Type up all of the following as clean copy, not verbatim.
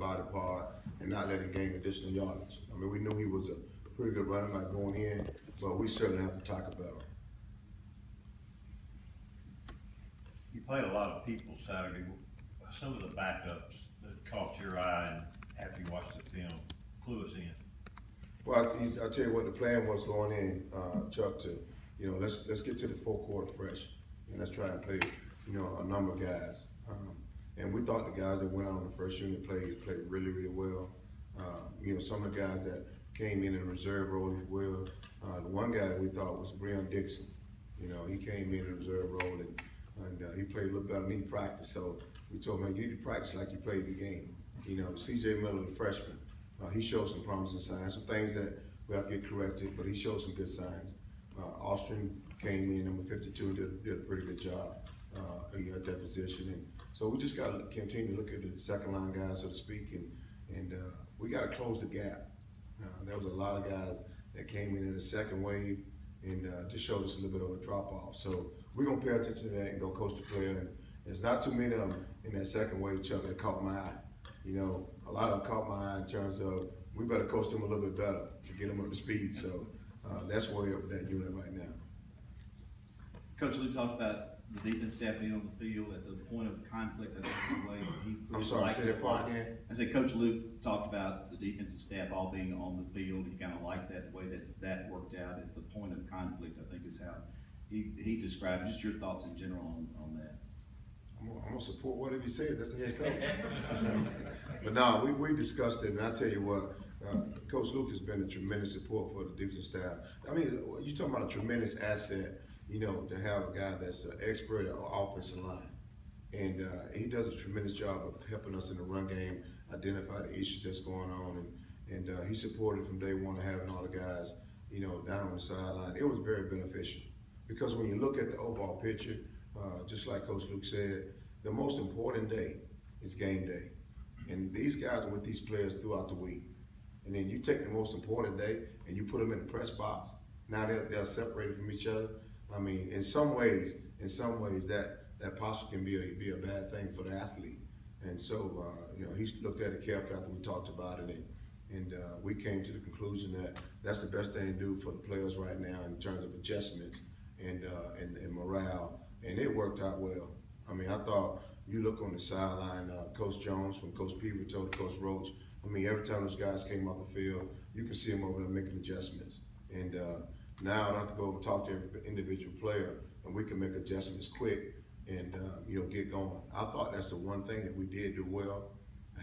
body part and not let him gain additional yardage. I mean, we knew he was a pretty good running back going in, but we certainly have to tackle better. You played a lot of people Saturday. Some of the backups that caught your eye and after you watched the film, clue us in. Well, I'll tell you what the plan was going in, Chuck, to, let's get to the fourth quarter fresh, and let's try and play, a number of guys. And we thought the guys that went out on the first unit played really, really well. Some of the guys that came in reserve role, if you will. The one guy that we thought was Breon Dixon. He came in reserve role and he played a little better than he practiced. So we told him, you need to practice like you played the game. C.J. Miller, the freshman, he showed some promising signs, some things that we have to get corrected, but he showed some good signs. Austin came in, number 52, did a pretty good job at that position. And so we just got to continue to look at the second line guys, so to speak, and we got to close the gap. There was a lot of guys that came in the second wave and just showed us a little bit of a drop off. So we're going to pay attention to that and go coach the player. And there's not too many of them in that second wave, Chuck, that caught my eye. A lot of them caught my eye in terms of we better coach them a little bit better to get them up to speed. So that's where we're at with that unit right now. Coach Luke talked about the defense staff being on the field at the point of conflict. I think the way he I'm sorry, say that part again. I said Coach Luke talked about the defensive staff all being on the field. He kind of liked that way that worked out at the point of conflict, I think is how he described. Just your thoughts in general on that. I'm gonna support whatever he said. That's the head coach. But no, we discussed it, and I tell you what, Coach Luke has been a tremendous support for the defensive staff. I mean, you're talking about a tremendous asset, to have a guy that's an expert at offensive line, and he does a tremendous job of helping us in the run game, identify the issues that's going on, and he supported from day one of having all the guys, down on the sideline. It was very beneficial because when you look at the overall picture. Just like Coach Luke said, the most important day is game day. And these guys are with these players throughout the week. And then you take the most important day and you put them in the press box. Now they're separated from each other. I mean, in some ways, that possibly can be a bad thing for the athlete. And so, he looked at it carefully after we talked about it. And we came to the conclusion that that's the best thing to do for the players right now in terms of adjustments and morale. And it worked out well. I mean, I thought you look on the sideline, Coach Jones from Coach Peever told Coach Roach, I mean, every time those guys came off the field, you can see them over there making adjustments. And now I don't have to go over and talk to every individual player, and we can make adjustments quick and, get going. I thought that's the one thing that we did do well.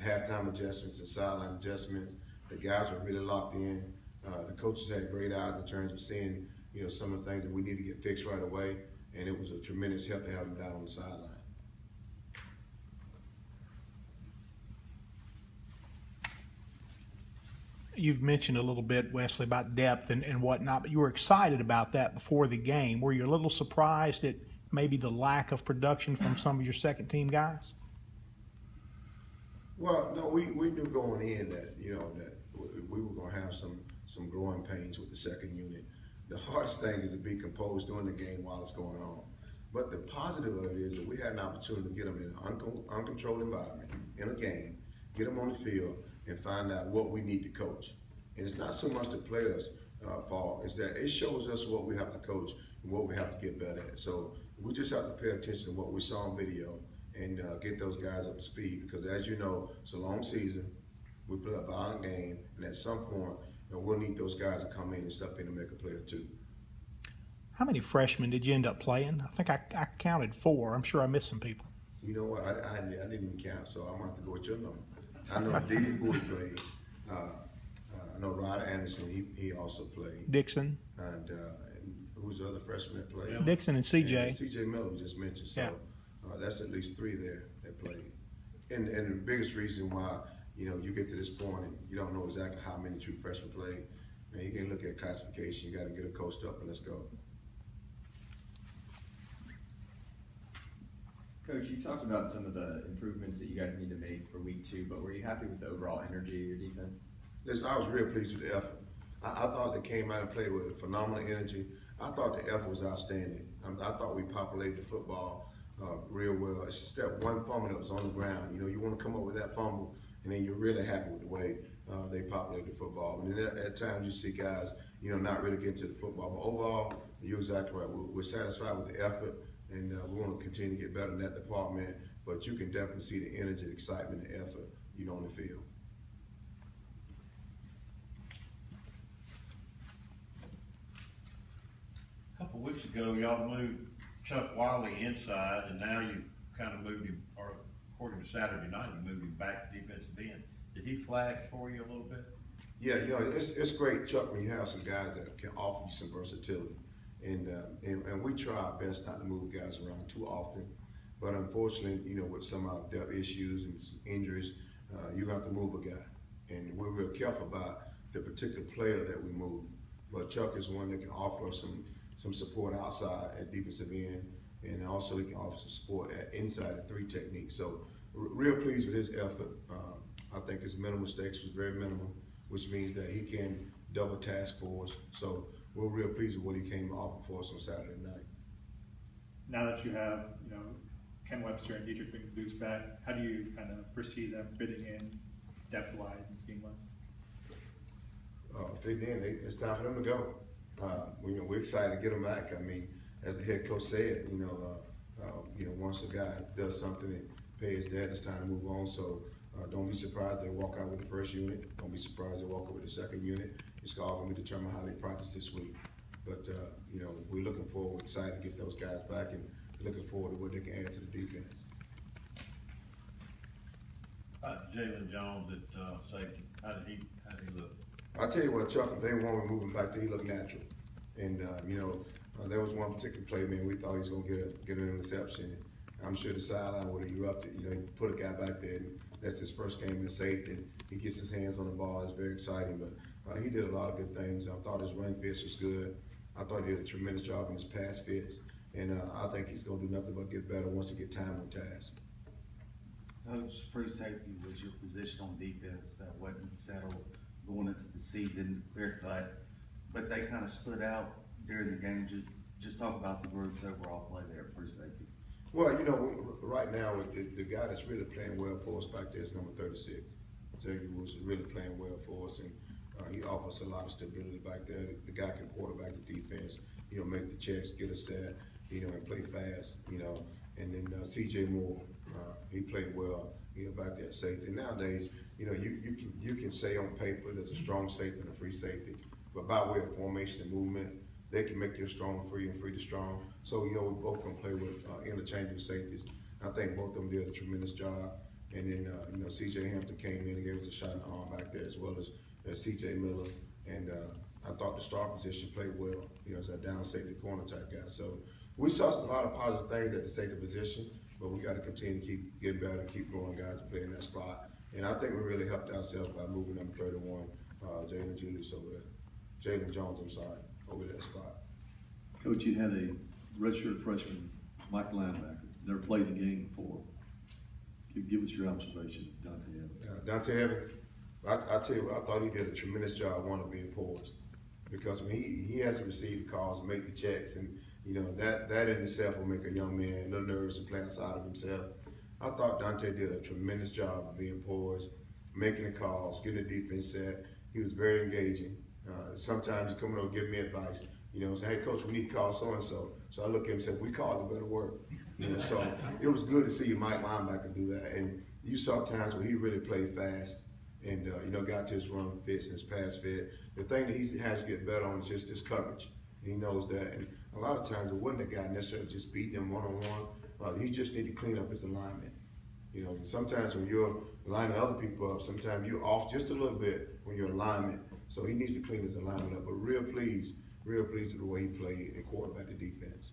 Halftime adjustments and sideline adjustments. The guys were really locked in. The coaches had great eyes in terms of seeing, some of the things that we need to get fixed right away. And it was a tremendous help to have him down on the sideline. You've mentioned a little bit, Wesley, about depth and whatnot, but you were excited about that before the game. Were you a little surprised at maybe the lack of production from some of your second team guys? Well, no, we knew going in that, that we were going to have some growing pains with the second unit. The hardest thing is to be composed during the game while it's going on. But the positive of it is that we had an opportunity to get them in an uncontrolled environment, in a game, get them on the field, and find out what we need to coach. And it's not so much the players' fault, it's that it shows us what we have to coach and what we have to get better at. So we just have to pay attention to what we saw on video and get those guys up to speed because as you know, it's a long season, we play a violent game, and at some point, we'll need those guys to come in and step in and make a play or two. How many freshmen did you end up playing? I think I counted 4. I'm sure I missed some people. You know what? I didn't even count, so I'm going to have to go with your number. I know Didi Bowie played. I know Rod Anderson, he also played. Dixon. And who's the other freshman that played? Dixon and C.J. And C.J. Miller we just mentioned. So yeah. That's at least 3 there that played. And the biggest reason why you get to this point and you don't know exactly how many true freshmen played. Man, you can look at classification. You got to get it coached up and let's go. Coach, you talked about some of the improvements that you guys need to make for week 2, but were you happy with the overall energy of your defense? Listen, I was real pleased with the effort. I thought they came out and played with phenomenal energy. I thought the effort was outstanding. I thought we populated the football real well. It's just that one fumble that was on the ground. You want to come up with that fumble and then you're really happy with the way they populate the football. And then at times you see guys, not really getting to the football. But overall, you're exactly right. We're satisfied with the effort, and we want to continue to get better in that department. But you can definitely see the energy, the excitement, the effort, on the field. A couple weeks ago, y'all moved Chuck Wily inside, and now you kind of moved him, or according to Saturday night, you moved him back to defensive end. Did he flash for you a little bit? Yeah, it's great, Chuck, when you have some guys that can offer you some versatility. And we try our best not to move guys around too often. But unfortunately, with some of our depth issues and injuries, you have to move a guy. And we're real careful about the particular player that we move. But Chuck is one that can offer us some support outside at defensive end, and also he can offer some support at inside at 3 technique. So real pleased with his effort. I think his minimal mistakes was very minimal, which means that he can double task for us. So we're real pleased with what he came to offer for us on Saturday night. Now that you have, Ken Webster and Dietrich Boots back, how do you kind of foresee them fitting in depth-wise and scheme-wise? Fitting in, it's time for them to go. We're excited to get them back. I mean, as the head coach said, once a guy does something and pays his debt, it's time to move on. So don't be surprised they walk out with the first unit. Don't be surprised they walk out with the second unit. It's all going to be determined how they practice this week. But we're looking forward, we're excited to get those guys back, and looking forward to what they can add to the defense. Jaylen Jones at safety, how did he look? I'll tell you what, Chuck, from day one, we moving back to, he looked natural. And, there was one particular play, man, we thought he was going to get an interception. I'm sure the sideline would have erupted. He put a guy back there, and that's his first game in safety. And he gets his hands on the ball. It's very exciting. But he did a lot of good things. I thought his run fits was good. I thought he did a tremendous job in his pass fits. And I think he's going to do nothing but get better once he get time on task. Coach, free safety was your position on defense that wasn't settled going into the season, clear cut, but they kind of stood out during the game. Just talk about the group's overall play there at free safety. Well, right now, the guy that's really playing well for us back there is number 36. Xavier was really playing well for us, and he offers a lot of stability back there. The guy can quarterback the defense, make the checks, get us set, and play fast, And then C.J. Moore, he played well, back there at safety. Nowadays, you can say on paper there's a strong safety and a free safety, but by way of formation and movement, they can make you strong free and free to strong. So, we're both going to play with interchangeable safeties. I think both of them did a tremendous job. And then, C.J. Hampton came in and gave us a shot in the arm back there, as well as C.J. Miller. And I thought the star position played well, as a down safety corner type guy. So we saw a lot of positive things at the safety position, but we got to continue to keep getting better and keep growing guys to play in that spot. And I think we really helped ourselves by moving number 31, Jaylen Jones, over that spot. Coach, you had a redshirt freshman, Mike linebacker, never played the game before. Give us your observation of Dante Evans. Dante Evans, I tell you what, I thought he did a tremendous job, one, of being poised. Because he hasn't received the calls, make the checks, and that in itself will make a young man a little nervous and play outside of himself. I thought Dante did a tremendous job of being poised, making the calls, getting the defense set. He was very engaging. Sometimes he come over and give me advice. Say, hey, coach, we need to call so-and-so. So I look at him and say, we called, it better work. So it was good to see Mike linebacker do that. And you saw times where he really played fast and, got to his run fits and his pass fit. The thing that he has to get better on is just his coverage. He knows that. And a lot of times it wasn't a guy necessarily just beating him one-on-one. He just need to clean up his alignment. Sometimes when you're lining other people up, sometimes you're off just a little bit when you're alignment. So he needs to clean his alignment up. But real pleased with the way he played and quarterback the defense.